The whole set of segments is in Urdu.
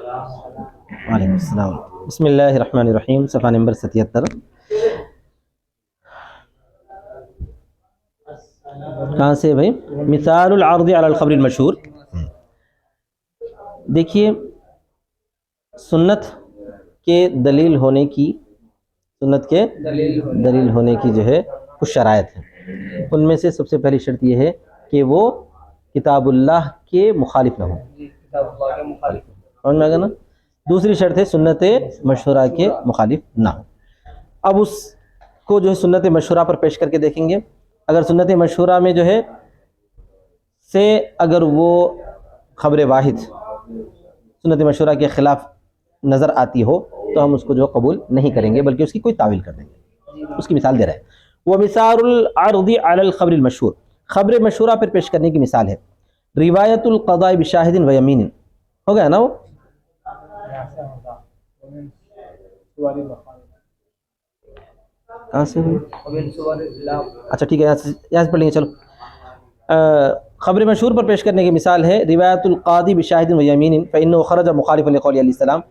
وعلیکم السلام۔ بسم اللہ الرحمن الرحیم، صفحہ نمبر 77۔ کہاں سے بھائی؟ مثال العرض علی الخبر المشہور۔ دیکھیے، سنت کے دلیل ہونے کی جو ہے کچھ شرائط ہیں۔ ان میں سے سب سے پہلی شرط یہ ہے کہ وہ کتاب اللہ کے مخالف نہ ہو۔ سمجھ میں آ گیا نا؟ دوسری شرط ہے سنت مشہورہ کے مخالف نہ ہو۔ اب اس کو جو ہے سنت مشہورہ پر پیش کر کے دیکھیں گے۔ اگر سنت مشہورہ میں جو ہے سے اگر وہ خبر واحد سنت مشہورہ کے خلاف نظر آتی ہو تو ہم اس کو جو قبول نہیں کریں گے، بلکہ اس کی کوئی تعویل کر دیں گے۔ اس کی مثال دے رہے ہیں، وہ مثال العرض علی الخبر المشہور، خبر مشہورہ پر پیش کرنے کی مثال ہے روایت القضاء بشاہد و یمین۔ ہو گیا نا وہ؟ کہاں سے ہوئی؟ اچھا ٹھیک ہے، یہاں سے پڑھ لیں گے۔ چلو، خبر مشہور پر پیش کرنے کی مثال ہے روایت القاضی بشاہد و یمین فإنه خرج مخالفا لقول علیہ السلام،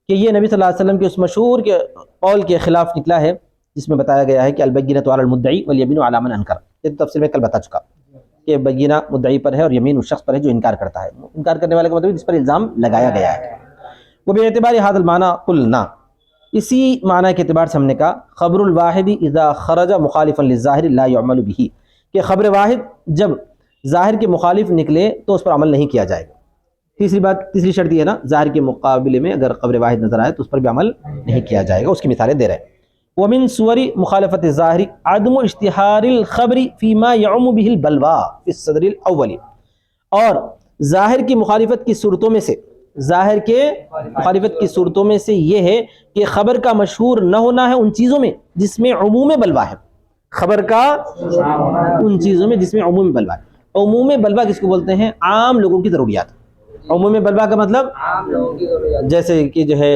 کہ یہ نبی صلی اللہ علیہ وسلم کے اس مشہور کے قول کے خلاف نکلا ہے جس میں بتایا گیا ہے کہ البینۃ علی المدعی والیمین علی من انکر۔ یہ تو تفصیل میں کل بتا چکا کہ بینہ مدعی پر ہے اور یمین اس شخص پر ہے جو انکار کرتا ہے۔ انکار کرنے والے کا مطلب جس پر الزام لگایا گیا ہے۔ وہ باعتبار هذا المعنى قلنا، اسی معنی کے اعتبار سے ہم نے کہا خبر الواحد اذا خرج مخالفا للظاہر لا يعمل به، کہ خبر واحد جب ظاہر کے مخالف نکلے تو اس پر عمل نہیں کیا جائے گا۔ تیسری شرط یہ ہے نا، ظاہر کے مقابلے میں اگر خبر واحد نظر آئے تو اس پر بھی عمل نہیں کیا جائے گا۔ اس کی مثالیں دے رہے ہیں۔ ومن صور مخالفت الظاہر عدم اشتہار الخبر فيما يعم به البلوى في الصدر الاول، اور ظاہر کی مخالفت کی صورتوں میں سے یہ ہے کہ خبر کا مشہور نہ ہونا ہے ان چیزوں میں جس میں عموم بلوہ ہے۔ خبر کا ان چیزوں میں جس میں عموم بلوہ ہے۔ عموم بلوہ کس کو بولتے ہیں؟ عام لوگوں کی ضروریات۔ عموم بلوہ کا مطلب جیسے کہ جو ہے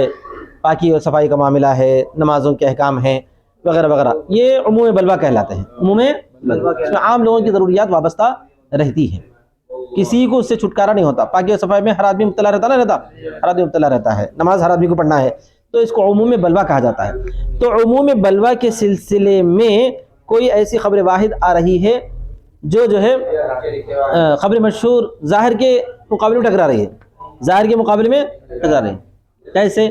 پاکی اور صفائی کا معاملہ ہے، نمازوں کے احکام ہیں وغیرہ وغیرہ، یہ عموم بلوہ کہلاتے ہیں۔ عموم بلوہ اس میں عام لوگوں کی ضروریات وابستہ رہتی ہیں، کسی کو اس سے چھٹکارا نہیں ہوتا۔ پاکی اور صفائی میں ہر آدمی مبتلا رہتا ہے، نماز ہر آدمی کو پڑھنا ہے، تو اس کو عموم بلوہ کہا جاتا ہے۔ تو عموم بلوہ کے سلسلے میں کوئی ایسی خبر واحد آ رہی ہے جو ہے خبر مشہور ظاہر کے مقابلے میں ٹکرا رہی ہے، کیسے؟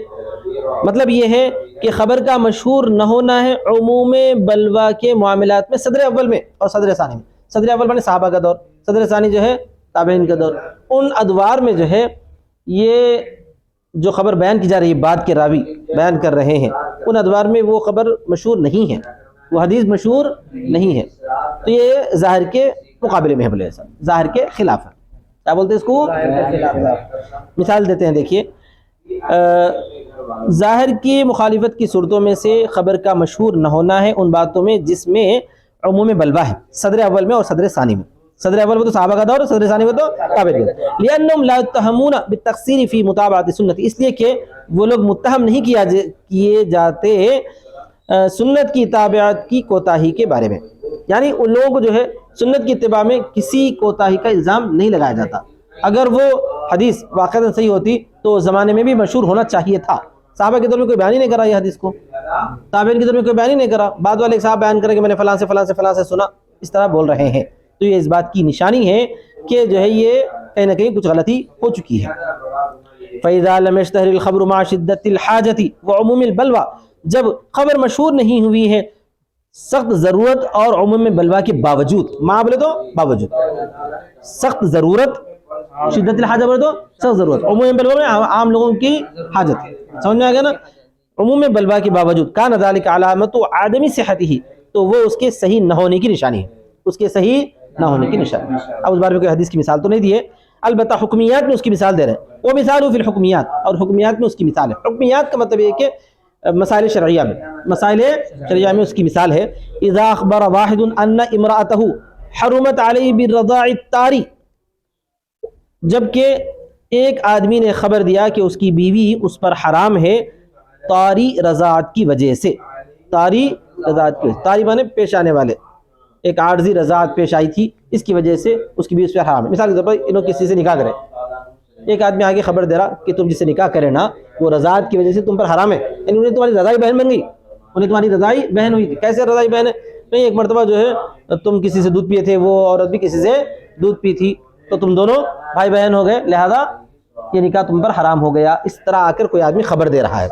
مطلب یہ ہے کہ خبر کا مشہور نہ ہونا ہے عموم بلوہ کے معاملات میں صدر اول میں اور صدر ثانی میں۔ صدر اول میں صحابہ کا دور، صدر ثانی جو ہے تابعین کا دور۔ ان ادوار میں جو ہے یہ جو خبر بیان کی جا رہی ہے، بعد کے راوی بیان کر رہے ہیں، ان ادوار میں وہ خبر مشہور نہیں ہے، وہ حدیث مشہور نہیں ہے، تو یہ ظاہر کے مقابلے میں ہے، بولے ایسا ظاہر کے خلاف ہے۔ کیا بولتے ہیں اس کو؟ مثال دیتے ہیں، دیکھیے، ظاہر کی مخالفت کی صورتوں میں سے خبر کا مشہور نہ ہونا ہے ان باتوں میں جس میں عموم بلوہ ہے، صدر اول میں اور صدر ثانی میں۔ صدر اول میں تو صحابہ کا دور، صدر ثانی میں تو تابعین کا دور۔ لأنهم لا يتهمون بالتقصير في متابعة السنة، اس لیے کہ وہ لوگ متہم نہیں کیے جاتے سنت کی تابعات کی کوتاہی کے بارے میں، یعنی ان لوگوں کو جو ہے سنت کی اتباع میں کسی کوتاہی کا الزام نہیں لگایا جاتا۔ اگر وہ حدیث واقعتاً صحیح ہوتی تو اس زمانے میں بھی مشہور ہونا چاہیے تھا۔ صحابہ کے دور میں کوئی بیان ہی نہیں کرا یہ حدیث کو، تابعین کے دور میں کوئی بیان ہی نہیں کرا، بعد والے صاحب بیان کریں کہ میں نے فلاں سے سنا، اس طرح بول رہے ہیں، تو یہ اس بات کی نشانی ہے کہ جو ہے یہ کہیں نہ کہیں کچھ غلطی ہو چکی ہے۔ فَإِذَا لَمْ يَشْتَهِرِ الْخَبْرُ مَعَ شِدَّةِ الْحَاجَةِ وَعُمُومِ الْبَلْوَى، جب خبر مشہور نہیں ہوئی ہے سخت ضرورت اور عموم بلوہ کے باوجود، ماں بولے تو باوجود، سخت ضرورت، شدت الحاجہ بولے تو سخت ضرورت، عموم بلوہ میں عام لوگوں کی حاجت، سمجھ میں آ گیا نا؟ عموم بلوہ کے باوجود کان ذلک علامت عدم صحتہ، تو وہ اس کے صحیح نہ ہونے کی نشانی ہے، اس کے صحیح نہ ہونے کی نشانی۔ اب اس بارے میں کوئی حدیث کی مثال تو نہیں دی ہے، البتہ حکمیات میں اس کی مثال دے رہے ہیں۔ وہ مثال فی الحکمیات، اور حکمیات میں اس کی مثال ہے۔ حکمیات کا مطلب یہ کہ مسائل شرعیہ میں اس کی مثال ہے۔ اذا اخبر واحد ان امرأته حرمت علیہ بالرضاع الطاری، جبکہ ایک آدمی نے خبر دیا کہ اس کی بیوی اس پر حرام ہے طاری رضاعت کی وجہ سے۔ طاری رضاعت کی، طاری مانے پیش آنے والے، ایک عارضی رضاعت پیش آئی تھی، اس کی وجہ سے اس کی بیوی اس پر حرام ہے۔ مثال کے طور پر انہوں کسی سے نکاح کرے، ایک آدمی آگے خبر دے رہا کہ تم جس سے نکاح کرے نا وہ رضاعت کی وجہ سے تم پر حرام ہے، یعنی انہیں تمہاری رضائی بہن بن گئی، انہیں تمہاری رضائی بہن ہوئی تھی. کیسے رضائی بہن ہے؟ نہیں، ایک مرتبہ جو ہے تم کسی سے دودھ پیے تھے، وہ عورت بھی کسی سے دودھ پی تھی، تو تم دونوں بھائی بہن ہو گئے، لہذا یہ نکاح تم پر حرام ہو گیا. اس طرح آ کر کوئی آدمی خبر دے رہا ہے،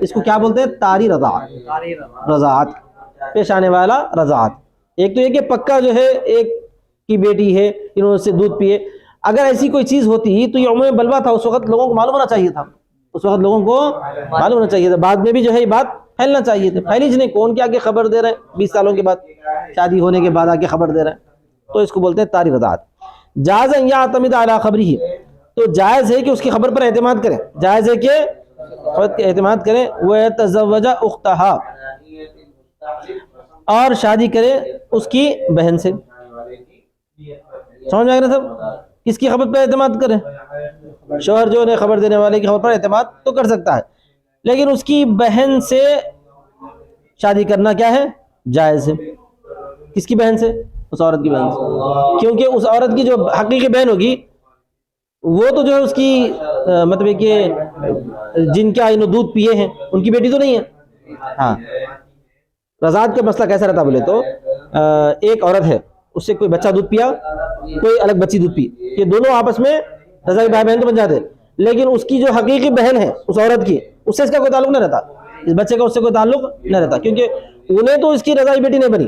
اس کو کیا بولتے ہیں؟ طاری رضاعت، رضاعت پیش آنے والا رضاعت. ایک تو یہ کہ پکا جو ہے ایک کی بیٹی ہے، انہوں سے دودھ پیے. اگر ایسی کوئی چیز ہوتی تو یہ عموم بلوا تھا، اس وقت لوگوں کو معلوم ہونا چاہیے تھا، اس وقت لوگوں کو معلوم ہونا چاہیے تھا. بعد میں بھی جو ہے یہ بات پھیلنا چاہیے تھی، پھیلی جنہیں کون کیا کہ خبر دے رہے ہیں 20 سالوں کے بعد، شادی ہونے کے بعد آ کے خبر دے رہے ہیں، تو اس کو بولتے ہیں طاری رضاعت. جائز ان یعتمد علی خبرہ، تو جائز ہے کہ اس کی خبر پر اعتماد کریں، جائز ہے کہ اعتماد کریں. وَيَتَزَوَّجَ أُخْتَهَا، اور شادی کرے اس کی بہن سے. سمجھ میں آ گیا سب؟ کس کی خبر پر اعتماد کریں؟ شوہر جو ہے خبر دینے والے کی خبر پر اعتماد تو کر سکتا ہے، لیکن اس کی بہن سے شادی کرنا کیا ہے؟ جائز ہے. کس کی بہن سے؟ اس عورت کی بہن سے، کیونکہ اس عورت کی جو حقیقی بہن ہوگی وہ تو جو ہے اس کی مطلب ہے کہ جن کا انہوں دودھ پیے ہیں ان کی بیٹی تو نہیں ہے. ہاں، رضاعت کا مسئلہ کیسا رہتا بولے تو ایک عورت ہے، اس سے کوئی بچہ دودھ پیا، کوئی الگ بچی دودھ پی، یہ دونوں آپس میں رضاعی بھائی بہن تو بن جاتے، لیکن اس کی جو حقیقی بہن ہے اس عورت کی، اس سے اس کا کوئی تعلق نہیں رہتا، اس بچے کا اس سے کوئی تعلق نہیں رہتا، کیونکہ انہیں تو اس کی رضائی بیٹی نہیں بنی.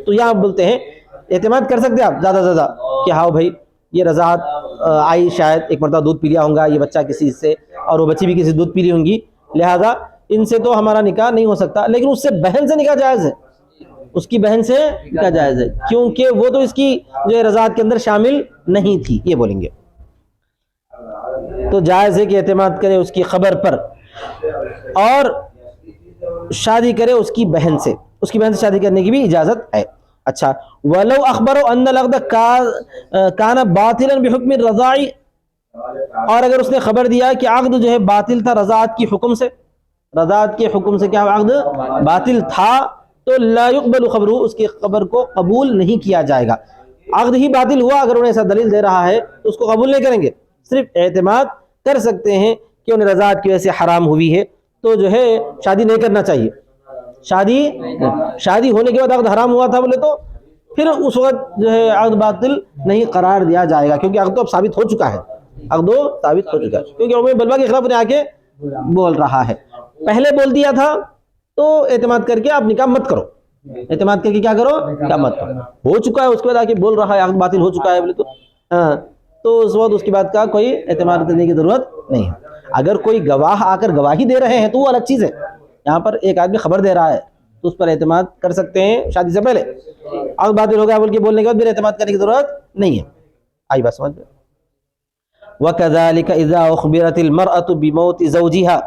تو یہاں بولتے ہیں اعتماد کر سکتے آپ زیادہ سے زیادہ کہ ہاں بھائی یہ رضاعت آئی، شاید ایک مرتبہ دودھ پی لیا ہوگا یہ بچہ کسی سے، اور وہ بچی بھی کسی سے دودھ پی لی ہوں گی، لہذا ان سے تو ہمارا نکاح نہیں ہو سکتا. لیکن اس سے بہن سے نکاح جائز ہے، اس کی بہن سے نکاح جائز ہے، کیونکہ وہ تو اس کی جو ہے رضاعت کے اندر شامل نہیں تھی، یہ بولیں گے. تو جائز ہے کہ اعتماد کرے اس کی خبر پر، اور شادی کرے اس کی بہن سے، اس کی بہن سے شادی کرنے کی بھی اجازت ہے. اچھا، وَلَوْ أَخْبَرُوا أَنَّ الْعَقْدَ كَانَ بَاطِلًا بِحُكْمِ الرَّضَاعِ، اور اگر اس نے خبر دیا کہ عقد جو ہے باطل تھا رضاعت کی حکم سے، رضاعت کے حکم سے کیا عقد باطل تھا، تو لا يقبل خبرہ، اس کی خبر کو قبول نہیں کیا جائے گا. عقد ہی باطل ہوا، اگر انہیں ایسا دلیل دے رہا ہے تو اس کو قبول نہیں کریں گے، صرف اعتماد کر سکتے ہیں کہ انہیں رضاعت کی وجہ سے حرام ہوئی ہے، تو جو ہے شادی نہیں کرنا چاہیے. شادی ہونے کے بعد عقد حرام ہوا تھا بولے تو پھر اس وقت جو ہے عقد باطل نہیں قرار دیا جائے گا، کیونکہ عقد تو اب ثابت ہو چکا ہے، عقد ثابت ہو چکا ہے، کیونکہ عموم بلوا کے خلاف انہیں آ کے بول رہا ہے. پہلے بول دیا تھا تو اعتماد کر کے آپ نکاح مت کرو، اعتماد کر کے کیا کرو؟ نکاح مت کرو. ہو چکا ہے اس کے بعد آ کے بول رہا ہے عقد باطل ہو چکا ہے بولے تو اس وقت اس کی بات کا کوئی اعتماد کرنے کی ضرورت نہیں ہے. اگر کوئی گواہ آ کر گواہی دے رہے ہیں تو وہ الگ چیز ہے، یہاں پر ایک آدمی خبر دے رہا ہے تو اس پر اعتماد کر سکتے ہیں شادی سے پہلے. عقد باطل ہو گیا بول کے بولنے کے بعد پھر اعتماد کرنے کی ضرورت نہیں ہے. آئی بات سمجھ میں؟ وَكَذَلِكَ إِذَا أُخْبِرَتِ الْمَرْأَةُ بِمَوْتِ زَوْجِهَا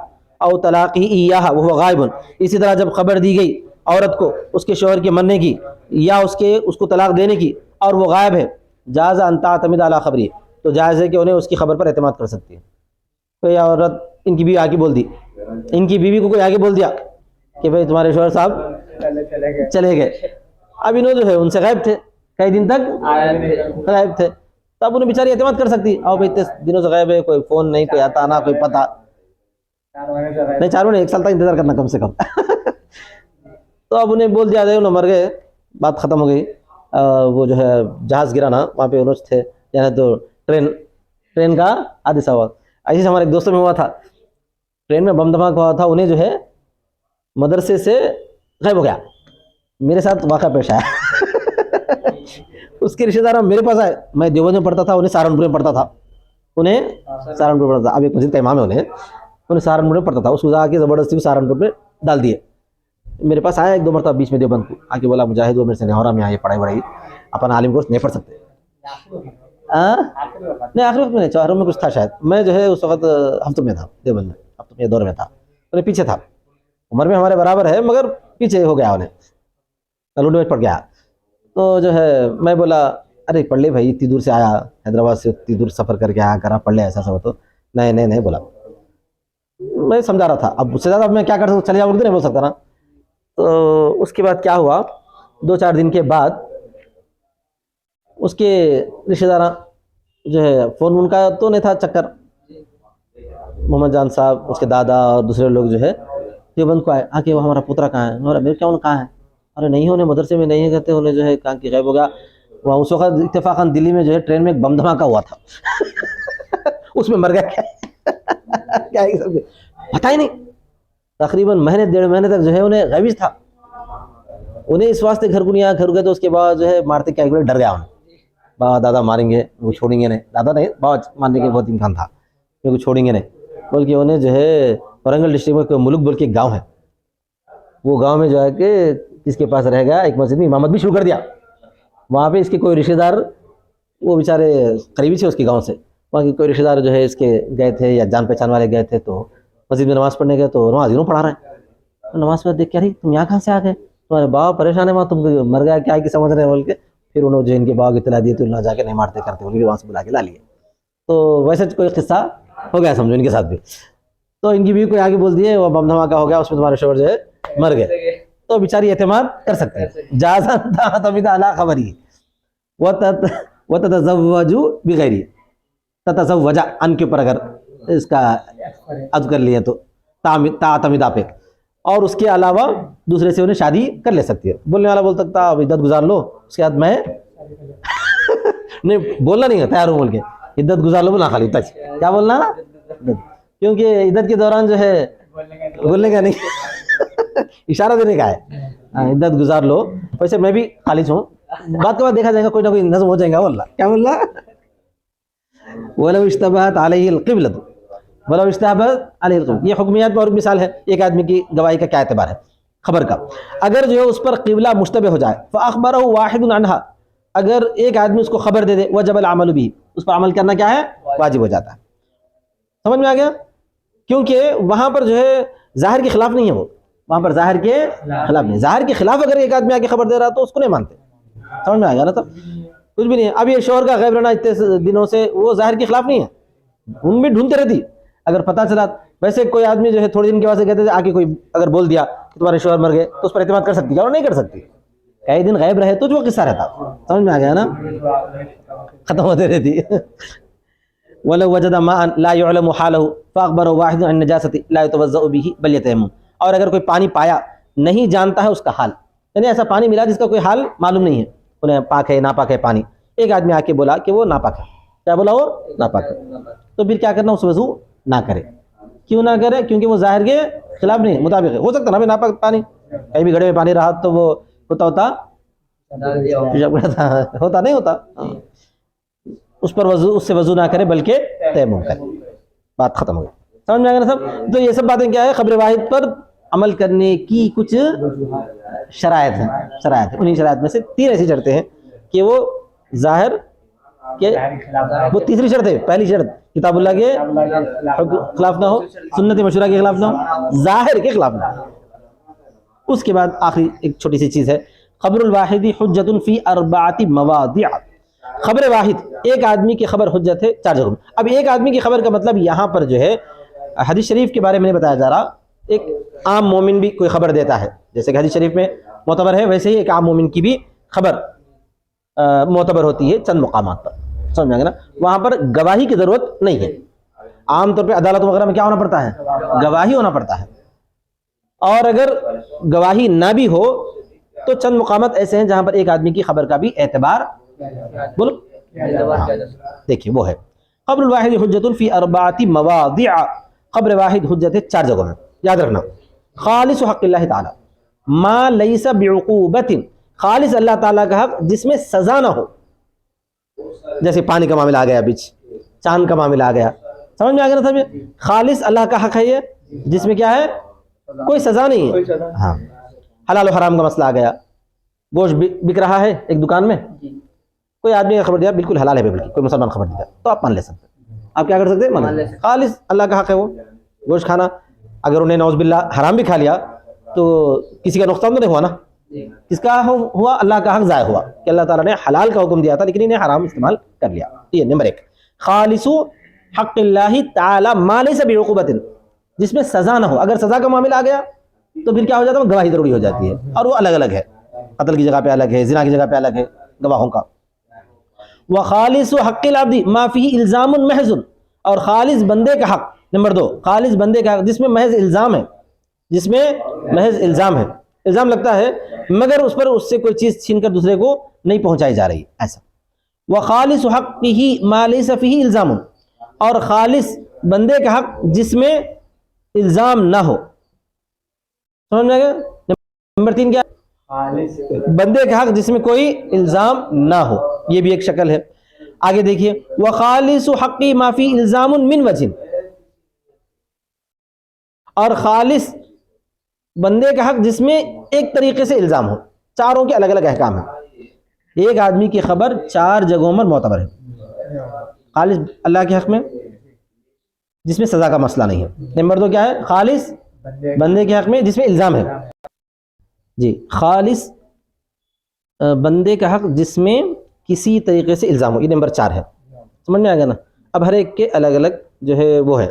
أَوْ طَلَاقِهِ إِيَّاهَا وَهُوَ غَائِبٌ، اسی طرح جب خبر دی گئی عورت کو اس کے شوہر کے مرنے کی یا اس کو طلاق دینے کی اور وہ غائب ہے، جاز ان تعتمد علی خبری، تو جائز ہے کہ انہیں اس کی خبر پر اعتماد کر سکتی ہے. کوئی عورت ان کی بیوی آ کے بول دی، ان کی بیوی کو کوئی آگے بول دیا کہ بھئی تمہارے شوہر صاحب چلے گئے، اب انہوں جو ہے ان سے غائب تھے، کئی دن تک غائب تھے، تب انہیں بیچاری اعتماد کر سکتی، اور بھئی اتنے دنوں سے غائب ہے، کوئی فون نہیں، کوئی آتا نہ، کوئی پتہ نہیں، 4 مہینے 1 سال تک انتظار کرنا کم سے کم. تو اب انہیں بول دیا جائے انہوں مر گئے، بات ختم ہو گئی. وہ جو ہے جہاز گرا نا، وہاں پہ انہوں تھے، یعنی تو ٹرین کا حادثہ ہوا. ایسے ہمارے ایک دوستوں میں ہوا تھا، ٹرین میں بم دھماکہ ہوا تھا، انہیں جو ہے مدرسے سے غائب ہو گیا. میرے ساتھ واقعہ پیش آیا. اس کے رشتہ دار میرے پاس آئے، میں دیوبند میں پڑھتا تھا، انہیں سہارنپور میں پڑھتا تھا، اب ایک مسجد کا امام ہے، انہیں سہارنپور میں پڑھتا تھا، اس کو آ کے زبردستی کو سہارنپور میں ڈال دیے. میرے پاس آیا 1-2 مرتبہ بیچ میں دیوبند کو آ کے بولا مجاہد وہ میرے سے نہورا میں آئے پڑھائی وڑھائی اپنا عالم کورس نہیں پڑھ سکتے. نہیں آخری وقت میں نہیں، 4 میں کچھ تھا شاید، میں جو ہے اس وقت ہفتوں میں تھا، دیوبند میں ہفتوں میں دور میں تھا، انہیں پیچھے تھا، عمر میں ہمارے برابر ہے مگر پیچھے ہو گیا، انہیں لوڈو میچ پڑ گیا. تو جو ہے میں بولا ارے پڑھ لے بھائی، اتنی دور سے آیا، حیدرآباد سے اتنی دور سفر کر کے آیا کرا، پڑھ لے ایسا سب. تو نہیں بولا، میں سمجھا رہا تھا، اب اس سے زیادہ اب میں کیا کر سکتا، چلے جاؤ، نہیں بول سکتا نا. تو اس کے بعد کیا ہوا، 2-4 دن کے بعد اس کے رشتہ دار جو ہے فون ان کا تو نہیں تھا چکر. محمد جان صاحب اس کے دادا اور دوسرے لوگ جو ہے دیوبند کو آئے آ کے وہ ہمارا پوترا کہاں ہے, ہمارا میرے کیا کہاں ہے, ارے نہیں انہیں مدرسے میں نہیں کہتے, انہیں جو ہے کہاں کی غائب ہو گیا. وہاں اس وقت اتفاقاً دلی میں جو ہے ٹرین میں ایک بم دھماکہ ہوا تھا اس میں مر گیا کیا پتہ ہی نہیں. تقریباً مہینے 1.5 مہینے تک جو ہے انہیں غیبی تھا. انہیں اس واسطے گھر کو نہیں آیا, گھر گئے تو اس کے بعد جو ہے مارتے کیا ڈر گیا انہیں, بابا دادا ماریں گے وہ چھوڑیں گے نہیں, دادا نہیں بابا مارنے کے بہت امکان تھا کہ وہ چھوڑیں گے نہیں. بلکہ انہیں جو ہے ورنگل ڈسٹرکٹ میں کوئی ملک بول کے ایک گاؤں ہے, وہ گاؤں میں جو ہے کہ کس کے پاس رہ گیا, ایک مسجد میں امامت بھی شروع کر دیا. وہاں پہ اس کے کوئی رشتہ دار, وہ بیچارے قریبی تھے اس کے گاؤں سے, وہاں کے کوئی رشتہ دار جو ہے اس کے گئے تھے یا جان پہچان والے گئے تھے, تو مسجد میں نماز پڑھنے گئے تو نماز یوں پڑھا رہے ہیں. نماز پڑھ دیکھ کیا رہی تم یہاں کہاں سے آ گئے, تمہارے باپ پریشان ہے وہاں, تم مر گیا کیا کہ سمجھ رہے ہیں بول کے. پھر انہوں جو ان کے باپ کی اطلاع دی تو نہ جا کے نہیں مارتے کرتے, انہیں بھی وہاں سے بلا کے لا لیے. تو ویسے کوئی قصہ ہو گیا سمجھو ان کے ساتھ بھی. تو ان کی بھی کوئی آگے بول دیے وہ بم دھماکہ ہو گیا, اس میں تمہارے شوہر جو ہے مر گئے, تو بیچاری اعتماد کر سکتے ہیں. جازن تعتمد علی خبری وتتزوج بغیری, تتزوج ان کے اوپر اگر اس کا عطف کر لیے تو تعتمدہ پہ, اور اس کے علاوہ دوسرے سے انہیں شادی کر لے سکتی ہے. بولنے والا بول سکتا اب عدت گزار لو, اس کے بعد میں نہیں بولنا نہیں ہے تیار ہوں بول کے, عدت گزار لو بولنا خالی تچ کیا بولنا, کیونکہ عدت کے دوران جو ہے بولنے کا نہیں اشارہ دینے کا ہے, عدت گزار لو. ویسے میں بھی خالص ہوں, بات کے بعد دیکھا جائے گا کوئی نہ کوئی نظم ہو جائے گا. واللہ کیا بول رہا, وَلَوْ اشْتَبَهَتْ عَلَيْهِ الْقِبْلَةُ وَلَوْ اشْتَبَهَتْ عَلَيْهِ الْقِبْلَةُ. یہ حکمیات میں اور مثال ہے. ایک آدمی کی گواہی کا کیا اعتبار ہے خبر کا, اگر جو ہے اس پر قبلہ مشتبہ ہو جائے, فَأَخْبَرَهُ وَاحِدٌ عَنْهَا, اگر ایک آدمی اس کو خبر دے دے, وَجَبَ الْعَمَلُ بِهِ, اس پر عمل کرنا کیا ہے واجب ہو جاتا ہے. سمجھ میں آ گیا, کیونکہ وہاں پر جو ہے ظاہر کے خلاف نہیں ہے, وہ وہاں پر ظاہر کے خلاف نہیں. ظاہر کے خلاف اگر ایک آدمی آ کے خبر دے رہا تو اس کو نہیں مانتے. سمجھ میں آ گیا نا, تب کچھ بھی نہیں ہے. اب یہ شوہر کا غائب رہنا اتنے دنوں سے وہ ظاہر کے خلاف نہیں ہے, ان بھی ڈھونڈتے رہتی. اگر پتہ چلا, ویسے کوئی آدمی جو ہے تھوڑے دن کے بعد کہتے تھے آ کے کوئی اگر بول دیا کہ تمہارے شوہر مر گئے, تو اس پر اعتماد کر سکتی ہے اور نہیں کر سکتی. کئی دن غائب رہے تو جو قصہ رہتا. سمجھ میں آ گیا نا, ختم ہوتے رہتی. وَلَوْ وَجَدَ مَاءً لَا يُعْلَمُ حَالَهُ فَأَخْبَرَهُ وَاحِدٌ عَنْ النَّجَاسَةِ لَا يُتَوَضَّأُ بِهِ بَلْ يَتَيَمَّمُ. اور اگر کوئی پانی پایا, نہیں جانتا ہے اس کا حال, یعنی ایسا پانی ملا جس کا کوئی حال معلوم نہیں ہے, انہیں پاک ہے ناپاک ہے پانی, ایک آدمی آ کے بولا کہ وہ ناپاک ہے, کیا بولا وہ ناپاک ہے, تو پھر کیا کرنا, اس وضو نہ کرے. کیوں نہ کرے, کیونکہ وہ ظاہر کے خلاف نہیں مطابق ہے. ہو سکتا نا ناپاک پانی, کہیں بھی گھڑے میں پانی رہا تو وہ ہوتا نہیں ہوتا, اس پر وضو, اس سے وضو نہ کرے بلکہ تیمم کرے. بات ختم ہو گئی. سمجھ میں آ گیا نا سب. تو یہ سب باتیں کیا ہے, خبر واحد پر عمل کرنے کی کچھ شرائط ہیں. انہی شرائط میں سے 3 ایسی شرطیں ہیں کہ وہ ظاہر کے, وہ تیسری شرط ہے. پہلی شرط کتاب اللہ کے خلاف نہ ہو, سنت مشورہ کے خلاف نہ ہو, ظاہر کے خلاف نہ ہو. اس کے بعد آخری ایک چھوٹی سی چیز ہے, خبر الواحد حجت فی 4 مواضع. خبر واحد, ایک آدمی کی خبر حجت ہے 4 جگہوں. اب ایک آدمی کی خبر کا مطلب یہاں پر جو ہے حدیث شریف کے بارے میں نہیں بتایا جا رہا. ایک عام مومن بھی کوئی خبر دیتا ہے, جیسے کہ حدیث شریف میں معتبر ہے, ویسے ہی ایک عام مومن کی بھی خبر معتبر ہوتی ہے چند مقامات پر. سمجھ میں آ گیا نا. وہاں پر گواہی کی ضرورت نہیں ہے. عام طور پہ عدالت وغیرہ میں کیا ہونا پڑتا ہے, گواہی ہونا پڑتا ہے. اور اگر گواہی نہ بھی ہو تو چند مقامات ایسے ہیں جہاں پر ایک آدمی کی خبر کا بھی اعتبار, بولو دیکھیے وہ ہے خبر الواحد حجت فی 4 مواضع. خبر واحد حجت ہے 4 جگہوں میں, یاد رکھنا. خالص حق اللہ تعالی ما لیس بعقوبت, خالص اللہ تعالیٰ کا حق جس میں سزا نہ ہو. جیسے پانی کا معاملہ آ گیا, بیچ چاند کا معاملہ آ گیا. سمجھ میں آ گیا نا سب. خالص اللہ کا حق ہے یہ, جس میں کیا ہے کوئی سزا نہیں ہے. ہاں, حلال و حرام کا مسئلہ آ گیا, گوشت بک رہا ہے ایک دکان میں, کوئی آدمی نے خبر دیا بالکل حلال ہے, بالکل کوئی مسلمان خبر دیا تو آپ مان لے سکتے. آپ کیا کر سکتے ہیں, خالص اللہ کا حق ہے وہ گوشت کھانا. اگر انہیں نعوذ باللہ حرام بھی کھا لیا تو کسی کا نقصان تو نہیں ہوا نا, کس کا ہوا, اللہ کا حق ضائع ہوا کہ اللہ تعالیٰ نے حلال کا حکم دیا تھا لیکن انہیں حرام استعمال کر لیا. یہ نمبر 1. خالص حق اللہ تعالی ما لیس بعقوبۃ, جس میں سزا نہ ہو. اگر سزا کا معاملہ آ گیا تو پھر کیا ہو جاتا ہے, گواہی ضروری ہو جاتی ہے, اور وہ الگ الگ ہے. قتل کی جگہ پہ الگ ہے, زنا کی جگہ پہ الگ ہے گواہوں کا. وخالص حق العبد ما فيه الزام محض، اور خالص بندے کا حق، نمبر 2 خالص بندے کا حق جس میں محض الزام ہے، جس میں محض الزام ہے، الزام لگتا ہے مگر اس پر اس سے کوئی چیز چھین کر دوسرے کو نہیں پہنچائی جا رہی، ایسا۔ وخالص حقہ ما لیس فیہ الزام، اور خالص بندے کا حق جس میں الزام نہ ہو، سمجھ میں آ گیا؟ نمبر 3 کیا؟ بندے کا حق جس میں کوئی الزام نہ ہو، یہ بھی ایک شکل ہے۔ آگے دیکھیے وخالص حقی ما فی الزام من وجہ، اور خالص بندے کا حق جس میں ایک طریقے سے الزام ہو، چاروں کے الگ الگ احکام ہیں، ایک آدمی کی خبر 4 جگہوں پر معتبر ہے، خالص اللہ کے حق میں جس میں سزا کا مسئلہ نہیں ہے، نمبر 2 کیا ہے؟ خالص بندے کے حق میں جس میں الزام ہے، جی خالص بندے کا حق جس میں کسی طریقے سے الزام ہو، یہ نمبر 4 ہے، سمجھ میں آ گیا نا؟ اب ہر ایک کے الگ الگ جو ہے وہ ہے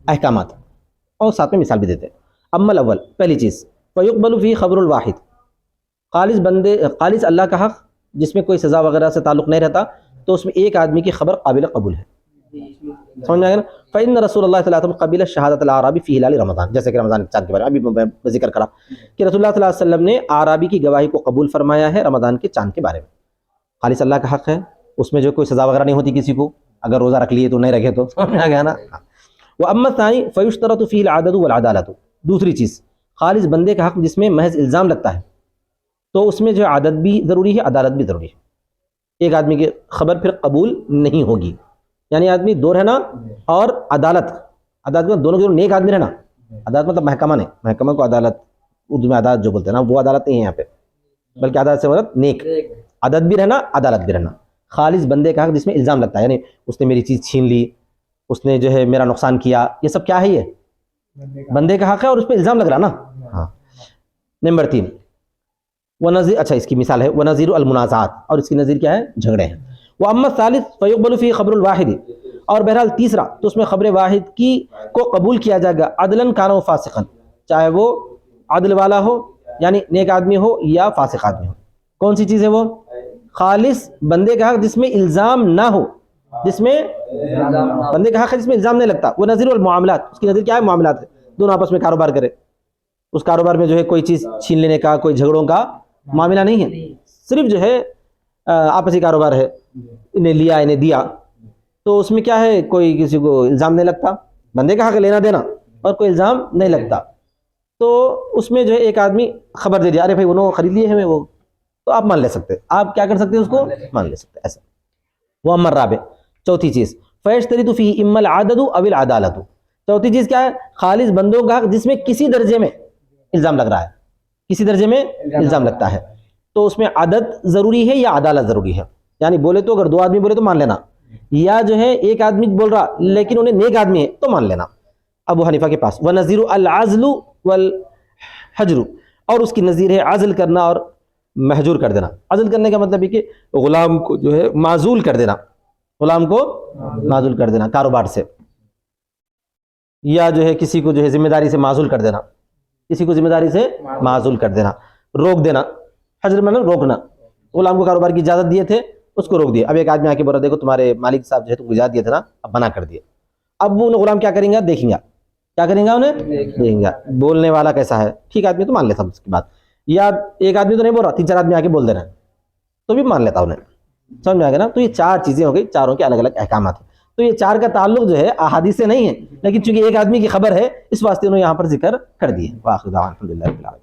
احکامات، اور ساتھ میں مثال بھی دیتے ہیں۔ اما الاول، پہلی چیز فیقبل فی خبر الواحد، خالص اللہ کا حق جس میں کوئی سزا وغیرہ سے تعلق نہیں رہتا، تو اس میں ایک آدمی کی خبر قابل قبول ہے، سمجھ میں آ گیا نا؟ فإن رسول اللہ صلی اللہ علیہ وسلم قبل شہادت العرابی فی ہلال رمضان، جیسے کہ رمضان کے چاند کے بارے میں ابھی میں ذکر کرا کہ رسول اللہ صلی اللہ علیہ وسلم نے اعرابی کی گواہی کو قبول فرمایا ہے رمضان کے چاند کے بارے میں۔ خالص اللہ کا حق ہے، اس میں جو کوئی سزا وغیرہ نہیں ہوتی کسی کو، اگر روزہ رکھ لیے تو نہیں رکھے تو، سمجھ میں آ گیا نا؟ واما الثانی فیشترط فیہ العدد والعدالۃ، دوسری چیز خالص بندے کا حق جس میں محض الزام لگتا ہے، تو اس میں جو عدد بھی ضروری ہے، عدالت بھی ضروری ہے، ایک آدمی کی خبر پھر قبول نہیں ہوگی، یعنی آدمی 2 رہنا، اور عدالت میں دونوں کے نیک آدمی رہنا، عدالت مطلب محکمہ نہیں، محکمہ کو عدالت اردو میں عدالت جو بولتے ہیں نا، وہ عدالت نہیں ہے یہاں پہ، بلکہ عدالت سے مراد نیک، عدد بھی رہنا، عدالت بھی رہنا۔ خالص بندے کا حق جس میں الزام لگتا ہے، یعنی اس نے میری چیز چھین لی، اس نے جو ہے میرا نقصان کیا، یہ سب کیا ہے؟ یہ بندے کا حق ہے اور اس پہ الزام لگ رہا نا، ہاں۔ نمبر 3 ونظیر، اچھا اس کی مثال ہے ونظیر المنازعات، اور اس کی نظیر کیا ہے؟ جھگڑے ہیں۔ واما الثالث فیقبل فی خبر الواحد، اور بہرحال تیسرا تو اس میں خبر واحد کی کو قبول کیا جائے گا، عدلا کان و فاسقا، چاہے وہ عدل والا ہو یعنی نیک آدمی ہو یا فاسق آدمی ہو۔ کون سی چیز ہے وہ؟ خالص بندے کا حق جس میں الزام نہ ہو، جس میں بندے کا حق ہے جس میں الزام نہیں لگتا۔ وہ نظیر المعاملات، اس کی نظیر کیا ہے؟ معاملات ہے، دونوں آپس میں کاروبار کرے، اس کاروبار میں جو ہے کوئی چیز چھین لینے کا، کوئی جھگڑوں کا معاملہ نہیں ہے، صرف جو ہے آپسی کاروبار ہے، انہیں لیا انہیں دیا، تو اس میں کیا ہے؟ کوئی کسی کو الزام نہیں لگتا، بندے کا حق لینا دینا اور کوئی الزام نہیں لگتا، تو اس میں جو ہے ایک آدمی خبر دے دیا، ارے بھائی انہوں خرید لیے ہیں وہ، تو آپ مان لے سکتے، آپ کیا کر سکتے ہیں؟ اس کو مان لے سکتے، ایسا۔ وہ امر رابع، چوتھی چیز فیشترط فیہ اما العدد او العدالۃ، چوتھی چیز کیا ہے؟ خالص بندوں کا حق جس میں کسی درجے میں الزام لگ رہا ہے، کسی درجے میں الزام لگتا ہے، تو اس میں عدد ضروری ہے یا عدالت ضروری ہے، یعنی بولے تو اگر 2 آدمی بولے تو مان لینا، یا جو ہے ایک آدمی بول رہا لیکن انہیں نیک آدمی ہے تو مان لینا۔ ابو حنیفہ کے پاس ونظیر العزل والحجر، اور اس کی نظیر ہے عزل کرنا اور محجور کر دینا۔ عزل کرنے کا مطلب ہے کہ غلام کو جو ہے معزول کر دینا، غلام کو معزول کر دینا کاروبار سے، یا جو ہے کسی کو جو ہے ذمہ داری سے معزول کر دینا، کسی کو ذمہ داری سے معزول کر دینا، روک دینا۔ حجر میں روکنا، غلام کو کاروبار کی اجازت دیے تھے، اس کو روک دیا، اب ایک آدمی آ کے بولا دیکھو تمہارے مالک صاحب جو ہے تم کو اجازت دیے تھے نا، اب منع کر دیے، اب وہ غلام کیا کریں گا؟ دیکھیں گا، کیا کریں گا؟ انہیں دیکھیں گا بولنے والا کیسا ہے، ٹھیک آدمی تو مان لیتا اس کی بات، یا ایک آدمی تو نہیں بول رہا، 3-4 آدمی آ کے بول دے رہے ہیں تو بھی مان لیتا انہیں، سمجھ میں آ گیا نا؟ تو یہ 4 چیزیں ہو گئی، چاروں کے الگ الگ احکامات ہیں، تو یہ 4 کا تعلق جو ہے احادیث سے نہیں ہے، لیکن چونکہ ایک آدمی کی خبر ہے اس واسطے انہوں نے یہاں پر ذکر کر دیے۔ واخر دعوانا الحمدللہ رب العالمین۔